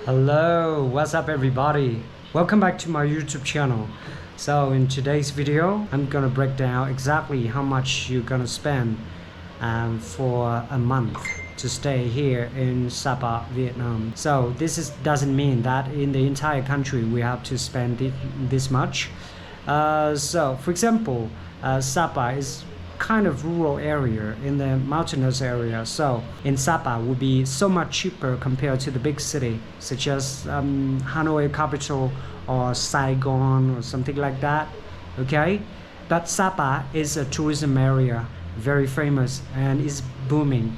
Hello, what's up everybody? Welcome back to my YouTube channel. So in today's video, I'm gonna break down exactly how much you're gonna spend for a month to stay here in Sapa, Vietnam. So doesn't mean that in the entire country we have to spend this much. So for example, Sapa is kind of rural area in the mountainous area, so in Sapa would be so much cheaper compared to the big city such as Hanoi capital or Saigon or something like that. Okay, but Sapa is a tourism area, very famous and is booming,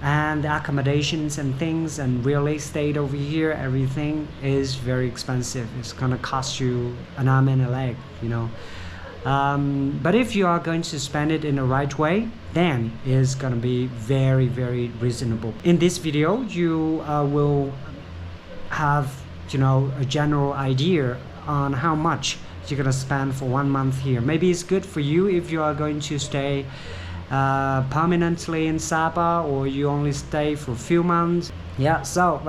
and the accommodations and things and real estate over here, everything is very expensive. It's gonna cost you an arm and a leg, you know. But if you are going to spend it in the right way, then it's gonna be very, very reasonable. In this video, you will have, you know, a general idea on how much you're gonna spend for 1 month here. Maybe it's good for you if you are going to stay permanently in Sapa, or you only stay for a few months. Yeah, so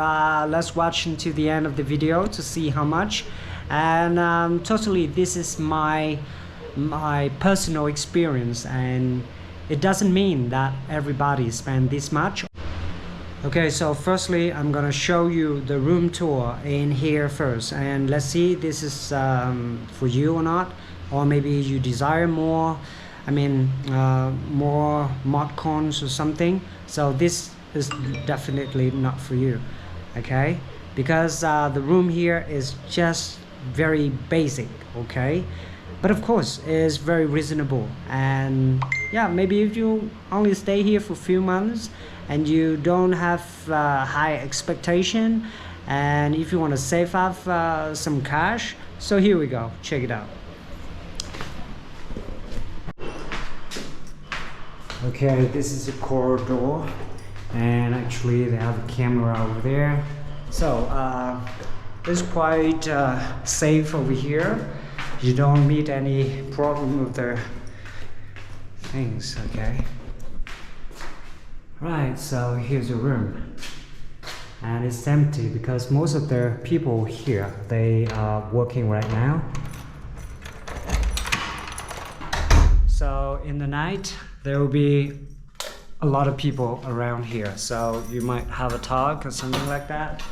let's watch until the end of the video to see how much. And totally, this is my personal experience, and it doesn't mean that everybody spend this much. Okay, so firstly I'm gonna show you the room tour in here first, and let's see this is for you or not, or maybe you desire more, more mod cons or something. So this is definitely not for you, okay, because the room here is just very basic, okay, but of course it's very reasonable. And yeah, maybe if you only stay here for a few months and you don't have high expectation, and if you want to save up some cash, so here we go, check it out. Okay, this is a corridor, and actually they have a camera over there, so it's quite safe over here. You don't meet any problem with the things, okay? Right, so here's a room, and it's empty because most of the people here, they are working right now. So in the night there will be a lot of people around here, so you might have a talk or something like that.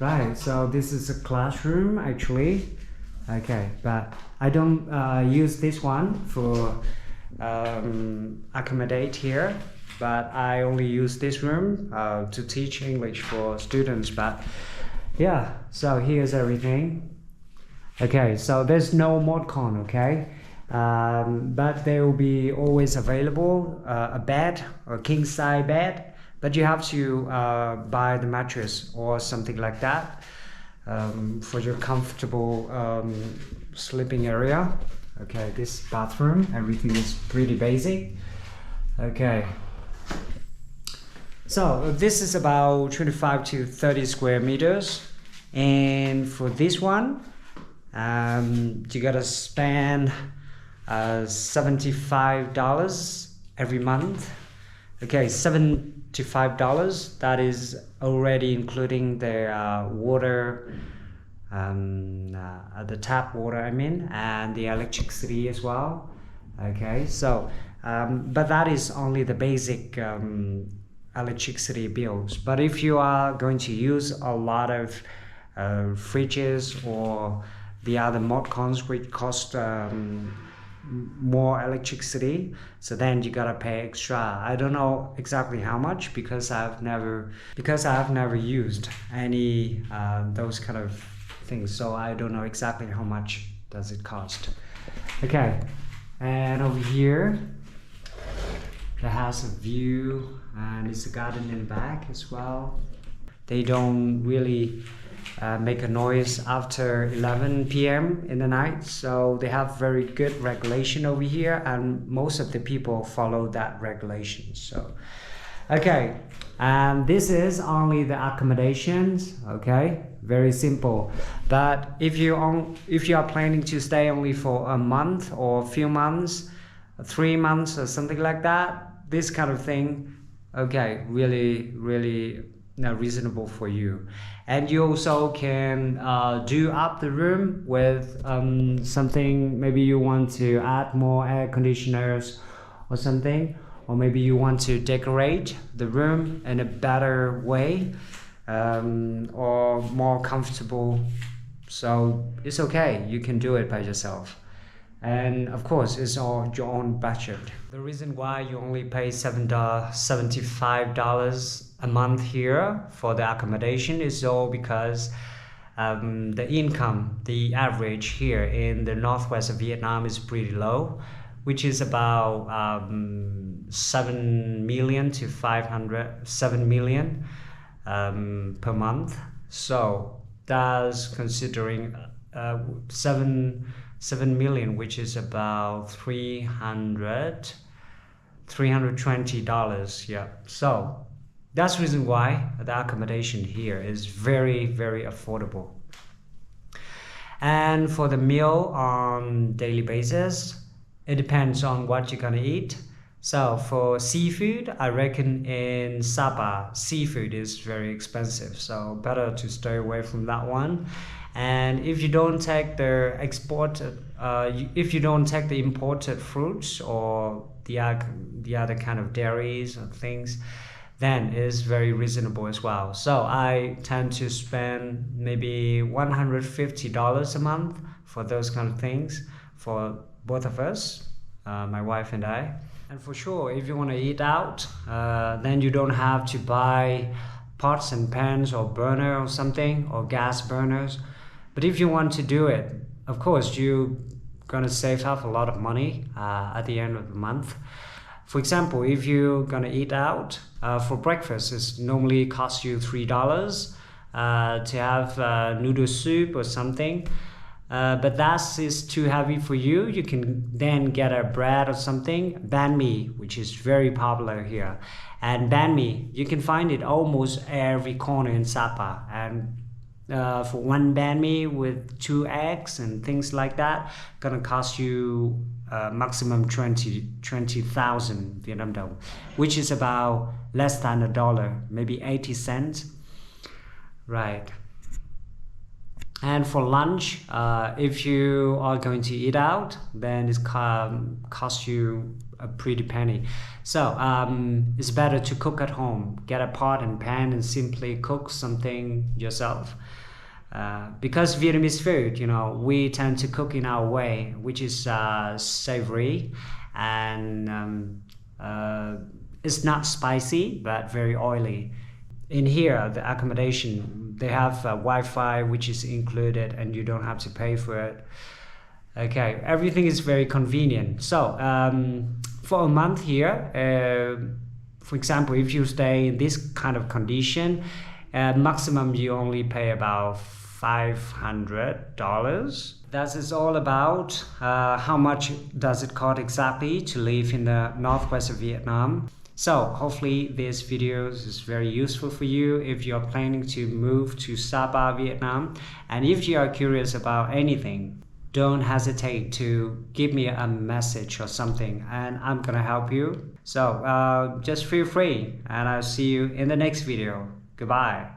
Right, so this is a classroom actually. Okay, but I don't use this one for accommodate here, but I only use this room to teach English for students. But yeah, so here's everything. Okay, so there's no mod con, okay, but there will be always available a bed or king size bed, but you have to buy the mattress or something like that for your comfortable sleeping area. Okay, this bathroom, everything is pretty basic. Okay, so this is about 25 to 30 square meters, and for this one you gotta spend $75 every month. Okay, $75, that is already including the water, the tap water and the electricity as well. Okay, so but that is only the basic electricity bills. But if you are going to use a lot of fridges or the other mod cons which cost more electricity, so then you gotta pay extra. I don't know exactly how much because I've never used any those kind of things, so I don't know exactly how much does it cost. Okay, and over here it has a view, and it's a garden in the back as well. They don't really make a noise after 11 p.m. in the night, so they have very good regulation over here, and most of the people follow that regulation. So okay, and this is only the accommodations. Okay, very simple. But if you are planning to stay only for a month or a few months, 3 months or something like that, this kind of thing, okay, really reasonable for you. And you also can do up the room with something. Maybe you want to add more air conditioners or something, or maybe you want to decorate the room in a better way, or more comfortable. So it's okay, you can do it by yourself. And of course, it's all your own budget. The reason why you only pay $75 a month here for the accommodation is all because the income, the average here in the northwest of Vietnam is pretty low, which is about 7 million to 7 million per month. So that's considering 7 million, which is about $320. Yeah, so that's the reason why the accommodation here is very, very affordable. And for the meal on daily basis, it depends on what you're gonna eat. So for seafood, I reckon in Sapa, seafood is very expensive, so better to stay away from that one. And if you don't take the imported fruits or the other kind of dairies or things, then it's very reasonable as well. So I tend to spend maybe $150 a month for those kind of things for both of us, my wife and I. And for sure, if you want to eat out, then you don't have to buy pots and pans or burner or something, or gas burners. But if you want to do it, of course, you're gonna save up a lot of money at the end of the month. For example, if you're gonna eat out for breakfast, it normally costs you $3 to have noodle soup or something. But that is too heavy for you. You can then get a bread or something, banh mi, which is very popular here. And banh mi, you can find it almost every corner in Sapa. And for one banh mi with 2 eggs and things like that, gonna cost you maximum 20,000 Vietnam dong, which is about less than $1, maybe 80 cents. Right. And for lunch, if you are going to eat out, then it costs you a pretty penny. So it's better to cook at home. Get a pot and pan and simply cook something yourself. Because Vietnamese food, we tend to cook in our way, which is savory, and it's not spicy, but very oily. In here, the accommodation, they have Wi-Fi, which is included, and you don't have to pay for it. Okay, everything is very convenient. So for a month here, for example, if you stay in this kind of condition, maximum you only pay about $500. That is all about how much does it cost exactly to live in the northwest of Vietnam. So hopefully this video is very useful for you if you're planning to move to Sapa, Vietnam. And if you are curious about anything, don't hesitate to give me a message or something, and I'm gonna help you. So just feel free, and I'll see you in the next video. Goodbye.